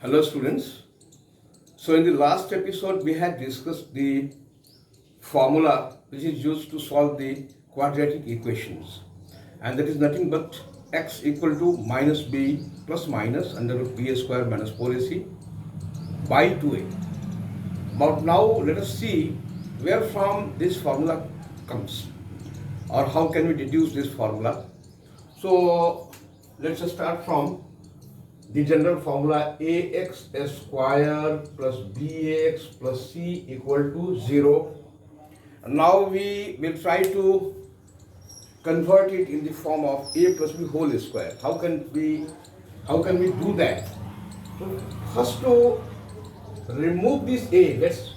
Hello students. So in the last episode we had discussed the formula which is used to solve the quadratic equations, and that is nothing but x equal to minus b plus minus under root b square minus 4ac by 2a. But now let us see where from this formula comes, or how can we deduce this formula. So let's just start from the general formula ax square plus bx plus c equal to 0. Now we will try to convert it in the form of a plus b whole square. How can we do that? So first, to remove this a, let's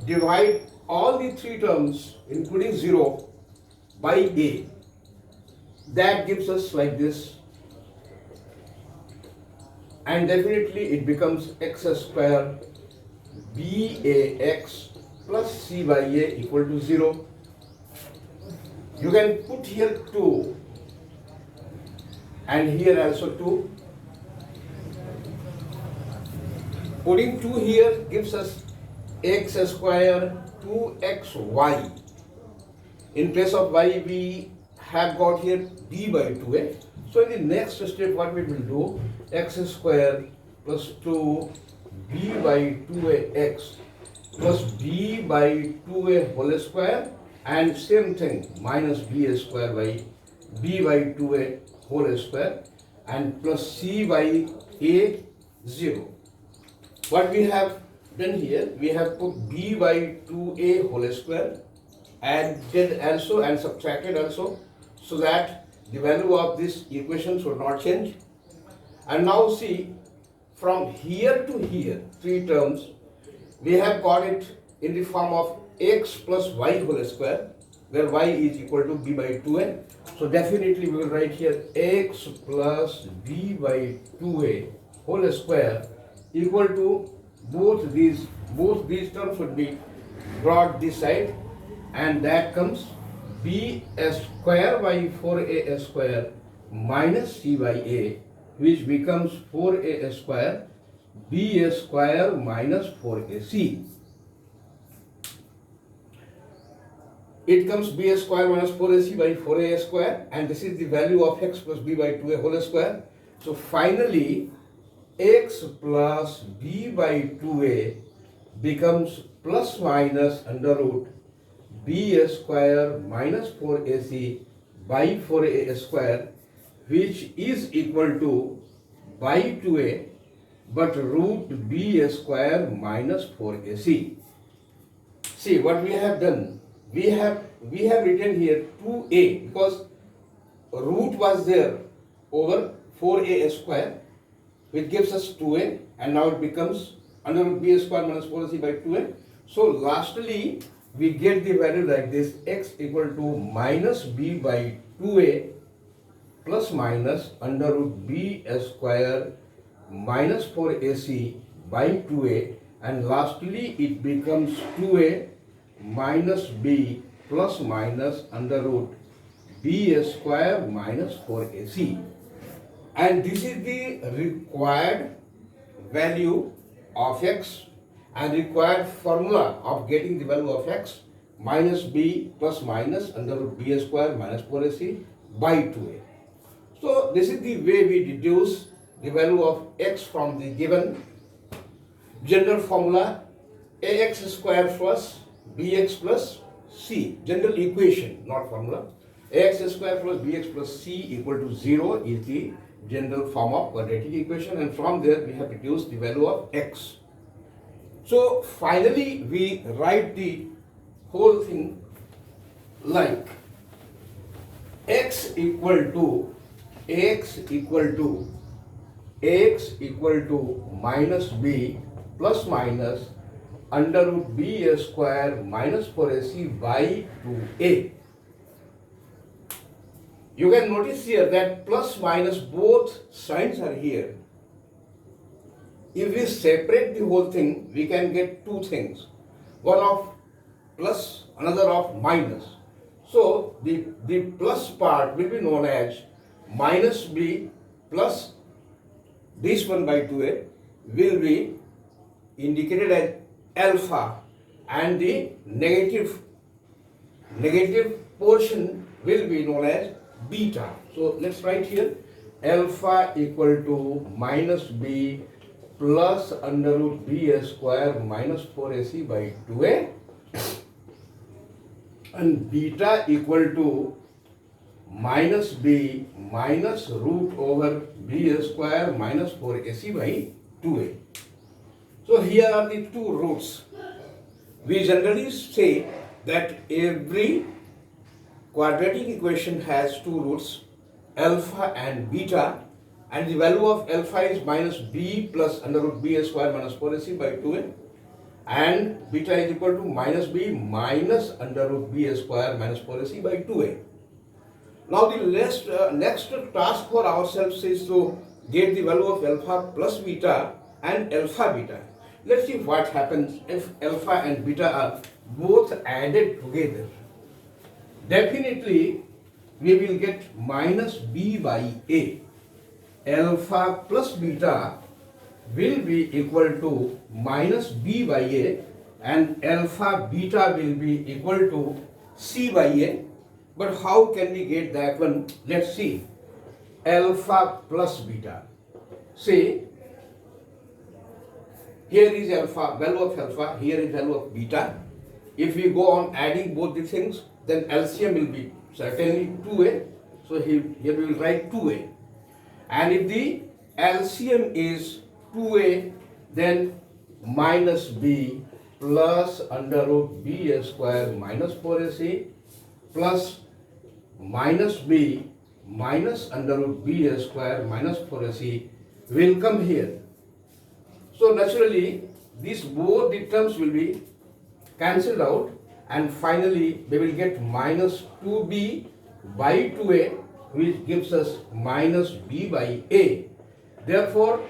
divide all the three terms including 0 by a. That gives us like this, and definitely it becomes x square bax plus c by a equal to 0. You can put here 2 and here also 2. Putting 2 here gives us x square 2xy. In place of y we have got here b by 2a. So in the next step what we will do, x square plus 2 b by 2ax plus b by 2a whole square, and same thing minus b square by b by 2a whole square, and plus c by a 0. What we have done here, we have put b by 2a whole square and did also and subtracted also, so that the value of this equation should not change. And now see, from here to here, three terms, we have got it in the form of x plus y whole square, where y is equal to b by 2a. So definitely we will write here x plus b by 2a whole square equal to both these terms should be brought this side, and that comes b square by 4a square minus c by a, which becomes 4a square b square minus 4ac. It comes b square minus 4ac by 4a square, and this is the value of x plus b by 2a whole square. So finally x plus b by 2a becomes plus minus under root b square minus 4ac by 4a square, which is equal to by 2a but root b square minus 4ac. See what we have done. We have written here 2a because root was there over 4a square, which gives us 2a, and now it becomes under root b square minus 4ac by 2a. So lastly we get the value like this, x equal to minus b by 2a plus minus under root b square minus 4ac by 2a, and lastly it becomes 2a minus b plus minus under root b square minus 4ac. And this is the required value of x and required formula of getting the value of x, minus b plus minus under root b square minus 4ac by 2a. So this is the way we deduce the value of x from the given general formula ax square plus bx plus c, general equation, not formula. Ax square plus bx plus c equal to 0 is the general form of quadratic equation, and from there we have reduced the value of x. So finally we write the whole thing like x equal to minus b plus minus under root b square minus 4ac by 2a. You can notice here that plus minus both signs are here. If we separate the whole thing, we can get two things, one of plus, another of minus. So the plus part will be known as minus b plus this one by 2a, will be indicated as alpha, and the negative portion will be known as beta. So let's write here alpha equal to minus b plus under root b square minus 4ac by 2a, and beta equal to minus b minus root over b square minus 4ac by 2a. So here are the two roots. We generally say that every quadratic equation has two roots, alpha and beta, and the value of alpha is minus b plus under root b square minus 4ac by 2a, and beta is equal to minus b minus under root b square minus 4ac by 2a. Now the next task for ourselves is to get the value of alpha plus beta and alpha beta. Let's see what happens if alpha and beta are both added together. Definitely we will get minus b by a. Alpha plus beta will be equal to minus b by a, and alpha beta will be equal to c by a. But how can we get that one? Let's see. Alpha plus beta. See, here is alpha, value of alpha, here is value of beta. If we go on adding both the things, then LCM will be certainly 2a. So here we will write 2a. And if the LCM is 2a, then minus b plus under root b square minus 4ac plus minus b minus under root b square minus 4ac will come here. So naturally these both the terms will be cancelled out, and finally we will get minus 2b by 2a, which gives us minus b by a. Therefore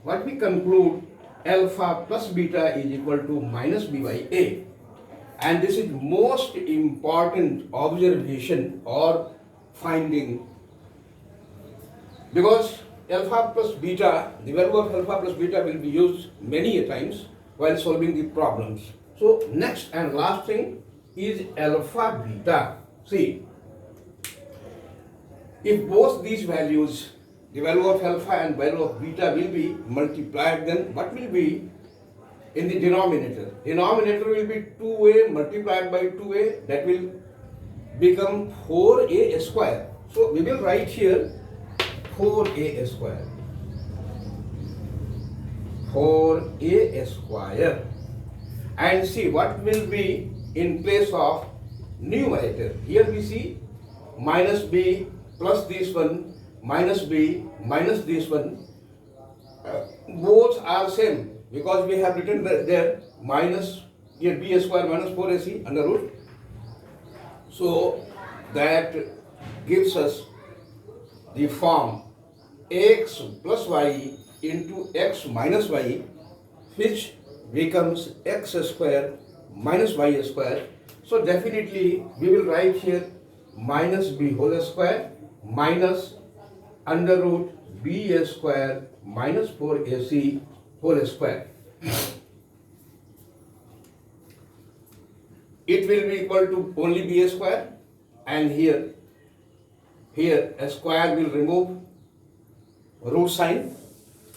what we conclude, alpha plus beta is equal to minus b by a. And this is most important observation or finding, because alpha plus beta, the value of alpha plus beta will be used many a times while solving the problems. So next and last thing is alpha beta. See, if both these values, the value of alpha and value of beta will be multiplied, then what will be in the denominator? Denominator will be 2a multiplied by 2a, that will become 4a square. So we will write here 4a square. 4a square. And see what will be in place of numerator. Here we see minus b plus this one, minus b minus this one. Both are same, because we have written there minus here b square minus 4ac under root. So that gives us the form x plus y into x minus y, which becomes x square minus y square. So definitely we will write here minus b whole square minus under root b square minus 4ac whole square. It will be equal to only b square, and here a square will remove root sign.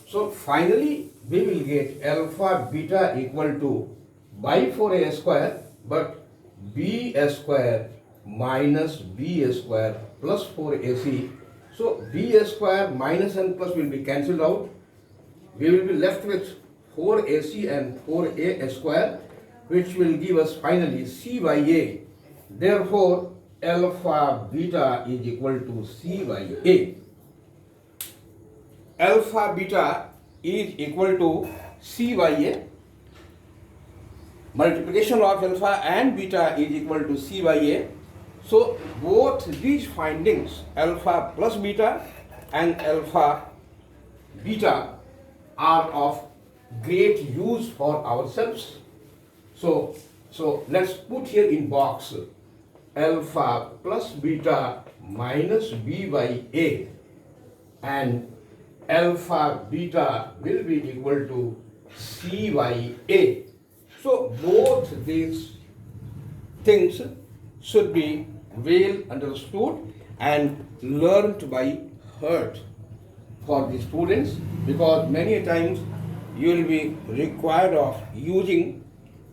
So finally we will get alpha beta equal to by 4a square, but b square minus b square plus 4ac. So b square minus and plus will be cancelled out. We will be left with 4ac and 4a square, which will give us finally c by a. Therefore alpha beta is equal to c by a. Alpha beta is equal to c by a. Multiplication of alpha and beta is equal to c by a. So both these findings, alpha plus beta and alpha beta, are of great use for ourselves. So let's put here in box alpha plus beta minus b by a, and alpha beta will be equal to C by A. So both these things should be well understood and learned by heart for the students, because many times you will be required of using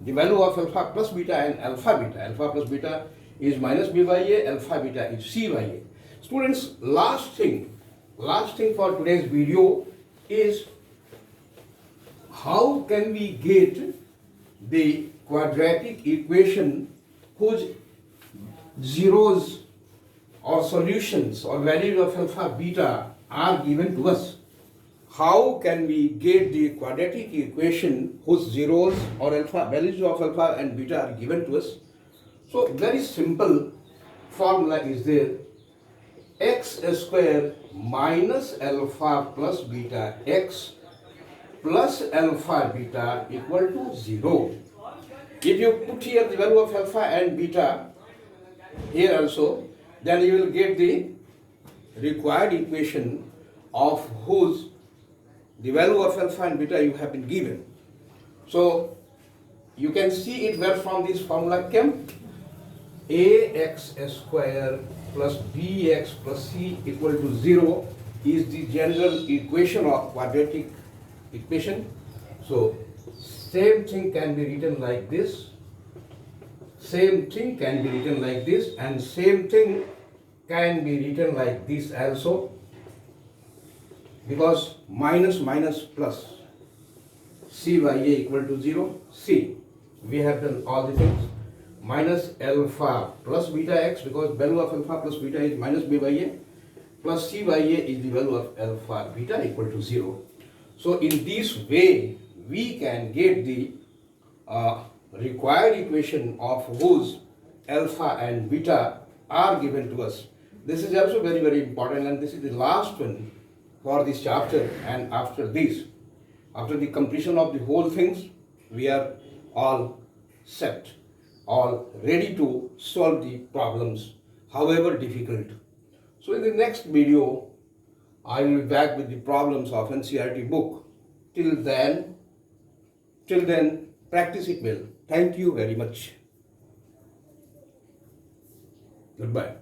the value of alpha plus beta and alpha beta. Alpha plus beta is minus b by a, alpha beta is c by a. Students, last thing for today's video is how can we get the quadratic equation whose zeros or solutions or values of alpha beta are given to us. How can we get the quadratic equation whose zeros or alpha values of alpha and beta are given to us? So very simple formula is there. X square minus alpha plus beta x plus alpha beta equal to 0. If you put here the value of alpha and beta here also, then you will get the required equation of whose the value of alpha and beta you have been given. So you can see it where from this formula came. Ax square plus bx plus c equal to 0 is the general equation of quadratic equation. So same thing can be written like this, same thing can be written like this, and same thing can be written like this also, because minus minus plus c by a equal to 0. C, we have done all the things. Minus alpha plus beta x, because value of alpha plus beta is minus b by a, plus c by a is the value of alpha beta equal to 0. So in this way we can get the required equation of whose alpha and beta are given to us. This is also very, very important, and this is the last one for this chapter. And after this, after the completion of the whole things, we are all set, all ready to solve the problems, however difficult. So in the next video, I will be back with the problems of NCERT book. Till then, practice it well. Thank you very much. Goodbye.